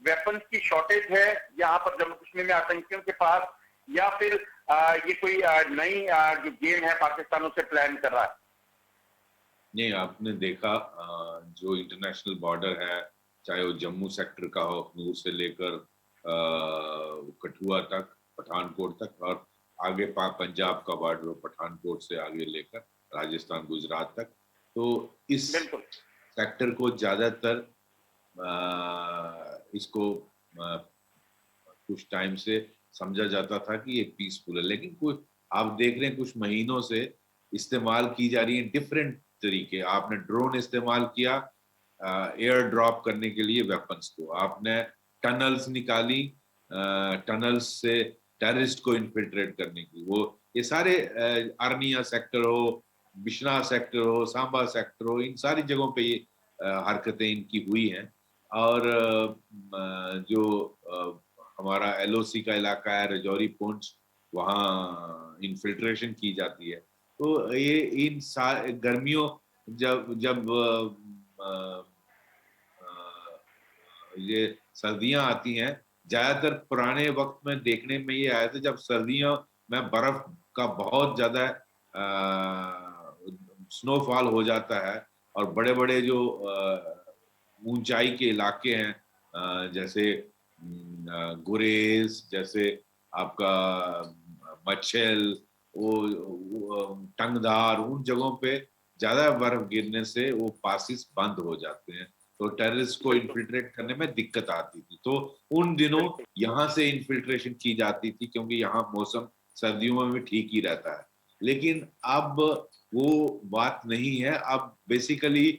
वेपन्स की शॉर्टेज है यहाँ पर जम्मू कश्मीर में आतंकियों के पास, या फिर ये कोई नई जो गेम है पाकिस्तान उसे प्लान कर रहा है? नहीं, आपने देखा जो इंटरनेशनल बॉर्डर है, चाहे वो जम्मू सेक्टर का हो, अखनूर से लेकर कठुआ तक, पठानकोट तक, और आगे पंजाब का बॉर्डर हो, पठानकोट से आगे लेकर राजस्थान गुजरात तक, तो इस बिल्कुल सेक्टर को ज्यादातर इसको कुछ टाइम से समझा जाता था कि ये पीसफुल है, लेकिन कुछ आप देख रहे हैं कुछ महीनों से इस्तेमाल की जा रही है डिफरेंट तरीके। आपने ड्रोन इस्तेमाल किया एयर ड्रॉप करने के लिए वेपन्स को, आपने टनल्स निकाली टनल्स से टेररिस्ट को इन्फिल्ट्रेट करने की, वो ये सारे आर्निया सेक्टर हो, बिश्नाह सेक्टर हो, सांबा सेक्टर हो, इन सारी जगहों पे ये हरकतें इनकी हुई हैं। और जो हमारा एलओसी का इलाका है, रजौरी पुंछ, वहाँ इन्फिल्ट्रेशन की जाती है। तो ये इन गर्मियों जब जब ये सर्दियां आती हैं, ज्यादातर पुराने वक्त में देखने में ये आया था जब सर्दियों में बर्फ का बहुत ज्यादा स्नोफॉल हो जाता है, और बड़े बड़े जो ऊंचाई के इलाके हैं जैसे गुरेज, जैसे आपका मच्छल, वो टंगधार, उन जगहों पे ज्यादा बर्फ गिरने से वो पासिस बंद हो जाते हैं, तो टेररिस्ट को इन्फिल्ट्रेट करने में दिक्कत आती थी। तो उन दिनों यहाँ से इन्फिल्ट्रेशन की जाती थी, क्योंकि यहाँ मौसम सर्दियों में भी ठीक ही रहता है। लेकिन अब वो बात नहीं है। अब बेसिकली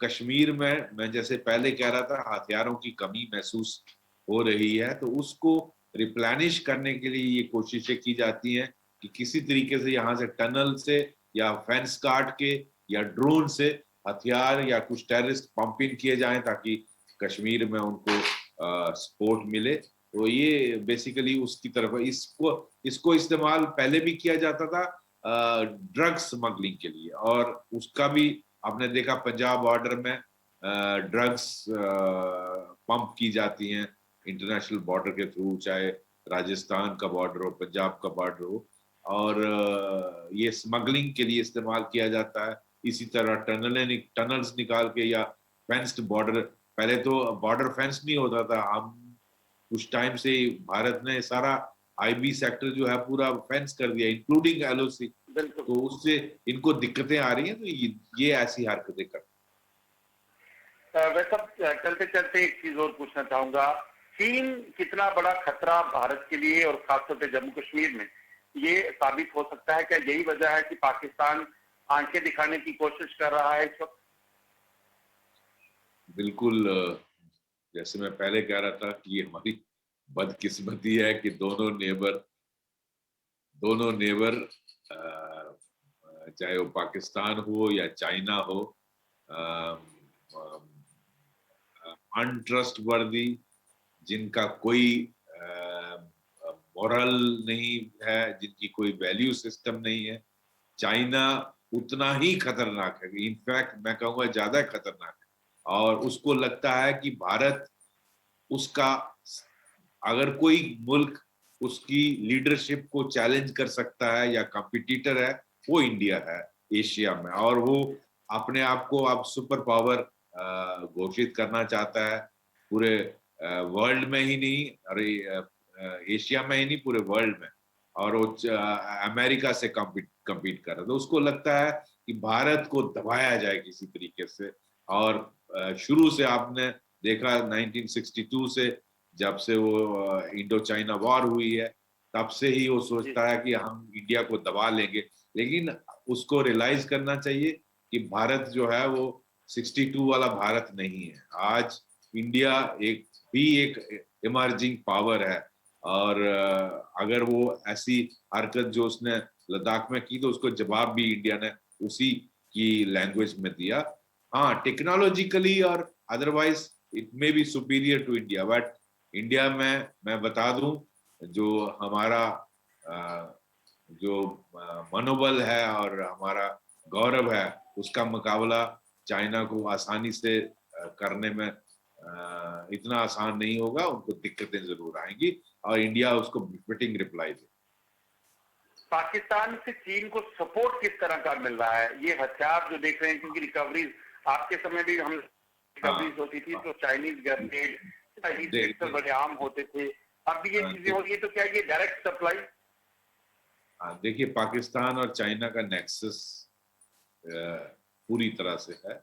कश्मीर में, मैं जैसे पहले कह रहा था, हथियारों की कमी महसूस हो रही है, तो उसको रिप्लेनिश करने के लिए ये कोशिशें की जाती हैं कि किसी तरीके से यहाँ से टनल से या फेंस काट के या ड्रोन से हथियार या कुछ टेररिस्ट पंप इन किए जाएं, ताकि कश्मीर में उनको सपोर्ट मिले। तो ये बेसिकली उसकी तरफ, इसको इस्तेमाल पहले भी किया जाता था ड्रग्स स्मगलिंग के लिए, और उसका भी आपने देखा पंजाब बॉर्डर में ड्रग्स पंप की जाती हैं इंटरनेशनल बॉर्डर के थ्रू, चाहे राजस्थान का बॉर्डर हो, पंजाब का बॉर्डर हो, और ये स्मगलिंग के लिए इस्तेमाल किया जाता है। इसी तरह टनल्स निकाल के, या फेंस्ड बॉर्डर, पहले तो बॉर्डर फेंस नहीं होता था, हम कुछ टाइम से भारत ने सारा आईबी सेक्टर जो है पूरा फेंस कर दिया, इंक्लूडिंग एलओसी, तो उससे इनको दिक्कतें आ रही हैं, तो ये ऐसी हरकतें करते हैं। वैसे चलते चलते एक चीज और पूछना चाहूंगा, चीन कितना बड़ा खतरा भारत के लिए और खासतौर पे जम्मू कश्मीर में ये साबित हो सकता है? क्या यही वजह है कि पाकिस्तान आंखें दिखाने की कोशिश कर रहा है इस वक्त? बिल्कुल, जैसे मैं पहले कह रहा था कि ये हमारी बदकिस्मती है कि दोनों नेबर चाहे वो पाकिस्तान हो या चाइना हो, अनट्रस्टवर्दी, जिनका कोई मॉरल नहीं है, जिनकी कोई वैल्यू सिस्टम नहीं है। चाइना उतना ही खतरनाक है, इनफैक्ट मैं कहूँगा ज्यादा खतरनाक है, और उसको लगता है कि भारत उसका, अगर कोई मुल्क उसकी लीडरशिप को चैलेंज कर सकता है या कंपटीटर है, वो इंडिया है एशिया में, और वो अपने आप को अब सुपर पावर घोषित करना चाहता है पूरे वर्ल्ड में ही नहीं, अरे एशिया में ही नहीं, पूरे वर्ल्ड में, और वो अमेरिका से compete कर रहा है। तो उसको लगता है कि भारत को दबाया जाए किसी तरीके से, और शुरू से आपने देखा 1962 से, जब से वो इंडो चाइना वॉर हुई है, तब से ही वो सोचता है कि हम इंडिया को दबा लेंगे। लेकिन उसको रियलाइज करना चाहिए कि भारत जो है वो 62 वाला भारत नहीं है। आज इंडिया एक इमर्जिंग पावर है, और अगर वो ऐसी हरकत जो उसने लद्दाख में की, तो उसको जवाब भी इंडिया ने उसी की लैंग्वेज में दिया। हाँ, टेक्नोलॉजिकली और otherwise it may be superior to India, but India में मैं बता दूं, जो हमारा जो मनोबल है और हमारा गौरव है, उसका मुकाबला चाइना को आसानी से करने में इतना आसान नहीं होगा। उनको दिक्कतें जरूर आएंगी और इंडिया उसको फिटिंग रिप्लाई दे। पाकिस्तान से चीन को सपोर्ट किस तरह का मिल रहा है? ये हथियार जो देख रहे हैं, क्योंकि रिकवरी आपके समय भी हम रिकवरीज होती थी तो चाइनीज ग्रेनेड, चाइनीज पिस्टल बड़े आम होते थे, अब भी ये चीजें हो रही है, तो क्या ये डायरेक्ट सप्लाई? देखिए, पाकिस्तान और चाइना का नेक्सस पूरी तरह से है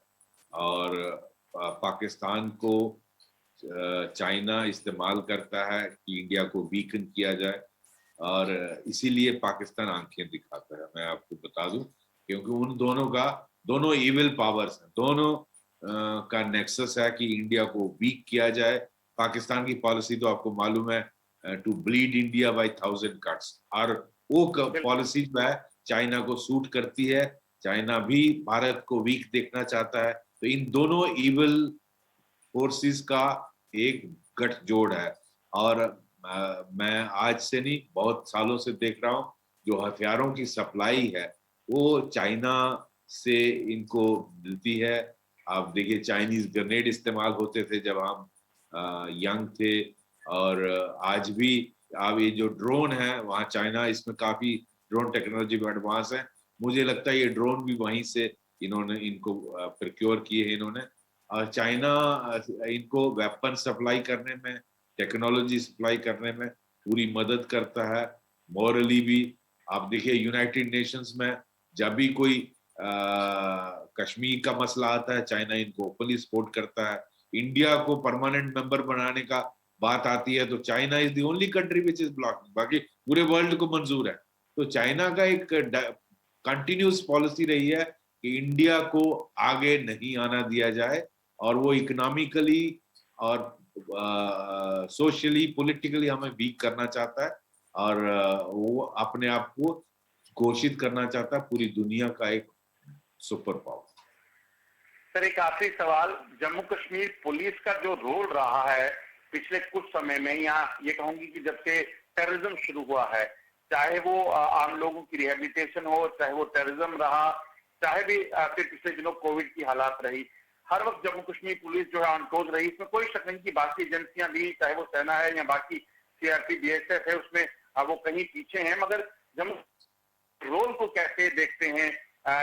और पाकिस्तान को चाइना इस्तेमाल करता है कि इंडिया को वीकन किया जाए और इसीलिए पाकिस्तान आंखें दिखाता है। मैं आपको बता दूं, क्योंकि उन दोनों का, दोनों इविल पावर्स हैं, दोनों का नेक्सस है कि इंडिया को वीक किया जाए। पाकिस्तान की पॉलिसी तो आपको मालूम है, to bleed India by 1000 cuts, और वो पॉलिसी जो है चाइना को सूट करती है। चाइना भी भारत को वीक देखना चाहता है, तो इन दोनों इविल फोर्सेस का एक गठजोड़ है। और मैं आज से नहीं, बहुत सालों से देख रहा हूँ, जो हथियारों की सप्लाई है वो चाइना से इनको मिलती है। आप देखिए, चाइनीज ग्रेनेड इस्तेमाल होते थे जब हम यंग थे, और आज भी। अब ये जो ड्रोन है, वहाँ चाइना इसमें काफी ड्रोन टेक्नोलॉजी में एडवांस है। मुझे लगता है ये ड्रोन भी वहीं से इन्होंने इनको प्रोक्योर किए हैं इन्होंने। और चाइना इनको वेपन सप्लाई करने में, टेक्नोलॉजी सप्लाई करने में पूरी मदद करता है, मॉरली भी। आप देखिए, यूनाइटेड नेशंस में जब भी कोई कश्मीर का मसला आता है, चाइना इनको ओपनली सपोर्ट करता है। इंडिया को परमानेंट मेंबर बनाने का बात आती है तो China is the only country which is blocking, बाकी पूरे वर्ल्ड को मंजूर है। तो चाइना का एक कंटिन्यूस पॉलिसी रही है कि इंडिया को आगे नहीं आना दिया जाए, और वो इकोनॉमिकली और सोशली पॉलिटिकली हमें वीक करना चाहता है, और वो अपने आप को घोषित करना चाहता है पूरी दुनिया का एक सुपर पावर। सर, एक आखिरी सवाल, जम्मू कश्मीर पुलिस का जो रोल रहा है पिछले कुछ समय में, यहाँ ये कहूंगी कि जब से टेररिज्म शुरू हुआ है, चाहे वो आम लोगों की रिहेबिलिटेशन हो, चाहे वो टेररिज्म रहा, चाहे भी फिर पिछले दिनों कोविड की हालात रही, हर वक्त जम्मू कश्मीर पुलिस जो है ऑन टोज रही। इसमें कोई शक नहीं कि बाकी एजेंसियां भी, चाहे वो सेना है या बाकी सीआरपी बीएसएफ है, उसमें वो कहीं पीछे हैं, मगर जम्मू रोल को कैसे देखते हैं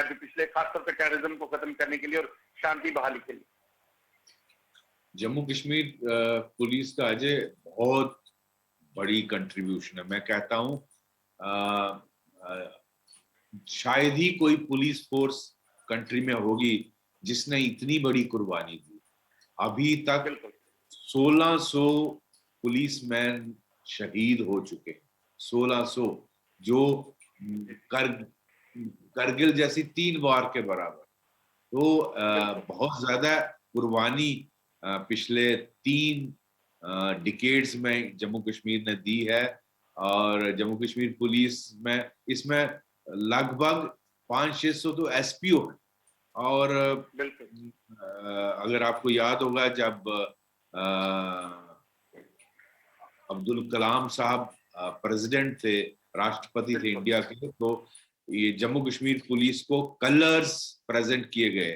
जो पिछले खासतौर पर टेररिज्म को खत्म करने के लिए और शांति बहाली के लिए? जम्मू कश्मीर पुलिस का अजय बहुत बड़ी कंट्रीब्यूशन है। मैं कहता हूँ शायद ही कोई पुलिस फोर्स कंट्री में होगी जिसने इतनी बड़ी कुर्बानी दी। अभी तक 1600 पुलिसमैन शहीद हो चुके हैं, 1600, जो करगिल जैसी 3 वार के बराबर। तो बहुत ज्यादा कुर्बानी पिछले 3 डिकेड्स में जम्मू कश्मीर ने दी है। और जम्मू कश्मीर पुलिस में इसमें लगभग 500-600 तो एसपीओ हैं। और अगर आपको याद होगा, जब अब्दुल कलाम साहब प्रेसिडेंट थे, राष्ट्रपति थे इंडिया के, तो ये जम्मू कश्मीर पुलिस को कलर्स प्रेजेंट किए गए।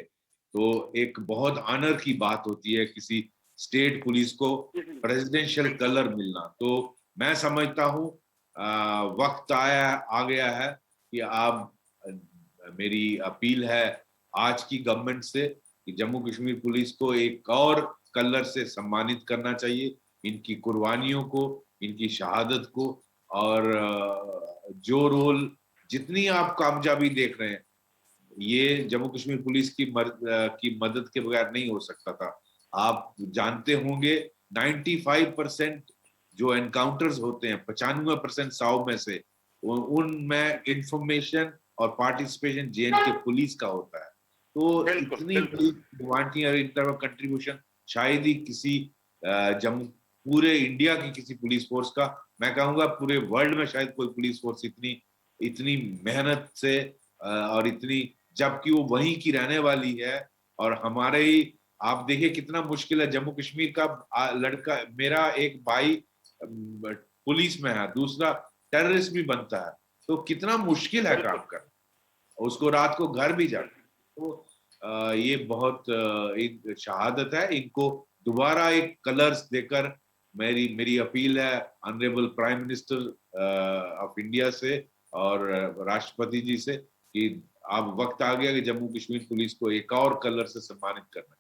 तो एक बहुत ऑनर की बात होती है किसी स्टेट पुलिस को प्रेसिडेंशियल कलर मिलना। तो मैं समझता हूँ वक्त आ गया है कि आप, मेरी अपील है आज की गवर्नमेंट से कि जम्मू कश्मीर पुलिस को एक और कलर से सम्मानित करना चाहिए, इनकी कुर्बानियों को, इनकी शहादत को। और जो रोल, जितनी आप कामयाबी देख रहे हैं, ये जम्मू कश्मीर पुलिस की मदद के बगैर नहीं हो सकता था। आप जानते होंगे 95% जो एनकाउंटर्स होते हैं, 95% 100 में से, उनमें इंफॉर्मेशन और पार्टिसिपेशन जेएनके पुलिस का होता है। तो इतनी बड़ी और इनका कंट्रीब्यूशन शायद ही किसी पूरे इंडिया की किसी पुलिस फोर्स का, मैं कहूंगा पूरे वर्ल्ड में शायद कोई पुलिस फोर्स इतनी मेहनत से और इतनी, जबकि वो वहीं की रहने वाली है, और हमारे ही आप देखिए कितना मुश्किल है। जम्मू कश्मीर का लड़का, मेरा एक भाई पुलिस में है, दूसरा टेररिस्ट भी बनता है, तो कितना मुश्किल है काम करना, उसको रात को घर भी जाना। तो ये बहुत एक शहादत है। इनको दोबारा एक कलर्स देकर मेरी अपील है honourable prime minister of India से और राष्ट्रपति जी से कि अब वक्त आ गया कि जम्मू कश्मीर पुलिस को एक और कलर से सम्मानित करना।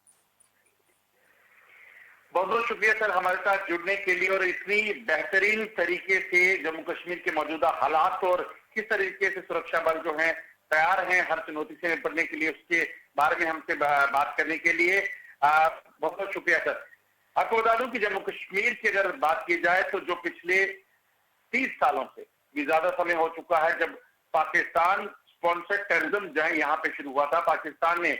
बहुत बहुत शुक्रिया सर हमारे साथ जुड़ने के लिए और इतनी बेहतरीन तरीके से जम्मू कश्मीर के मौजूदा हालात और किस तरीके से सुरक्षा बल जो हैं तैयार हैं हर चुनौती से निपटने के लिए, उसके बारे में हमसे बात करने के लिए बहुत बहुत शुक्रिया सर। आपको बता दूं कि जम्मू कश्मीर की अगर बात की जाए तो जो पिछले 30 सालों से भी ज्यादा समय हो चुका है जब पाकिस्तान स्पॉन्सर्ड टेररिज्म जो है यहाँ पे शुरू हुआ था। पाकिस्तान ने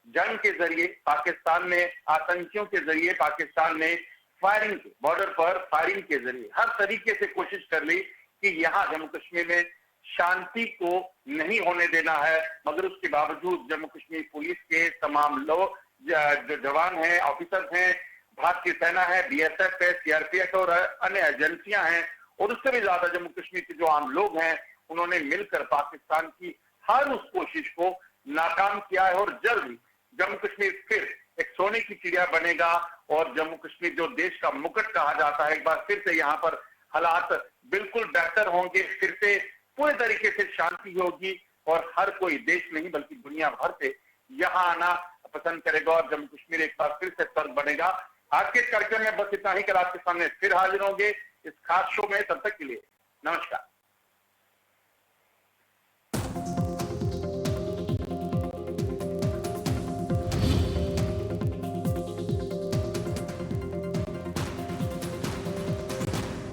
जंग के जरिए, पाकिस्तान ने आतंकियों के जरिए, पाकिस्तान ने फायरिंग के बॉर्डर पर फायरिंग के जरिए हर तरीके से कोशिश कर ली कि यहाँ जम्मू कश्मीर में शांति को नहीं होने देना है। मगर उसके बावजूद जम्मू कश्मीर पुलिस के तमाम लोग जो जवान हैं, ऑफिसर्स हैं, भारतीय सेना है, बीएसएफ है, सीआरपीएफ और अन्य एजेंसियां हैं और उससे भी ज्यादा जम्मू कश्मीर के जो आम लोग हैं उन्होंने मिलकर पाकिस्तान की हर उस कोशिश को नाकाम किया है। और जल्द ही जम्मू कश्मीर फिर एक सोने की चिड़िया बनेगा और जम्मू कश्मीर जो देश का मुकुट कहा जाता है, एक बार फिर से यहाँ पर हालात बिल्कुल बेहतर होंगे, फिर से पूरे तरीके से शांति होगी और हर कोई देश नहीं बल्कि दुनिया भर से यहाँ आना पसंद करेगा और जम्मू कश्मीर एक बार फिर से स्वर्ग बनेगा। आज के कार्यक्रम में बस इतना ही, कल आपके सामने फिर हाजिर होंगे इस खास शो में। तब तक के लिए नमस्कार।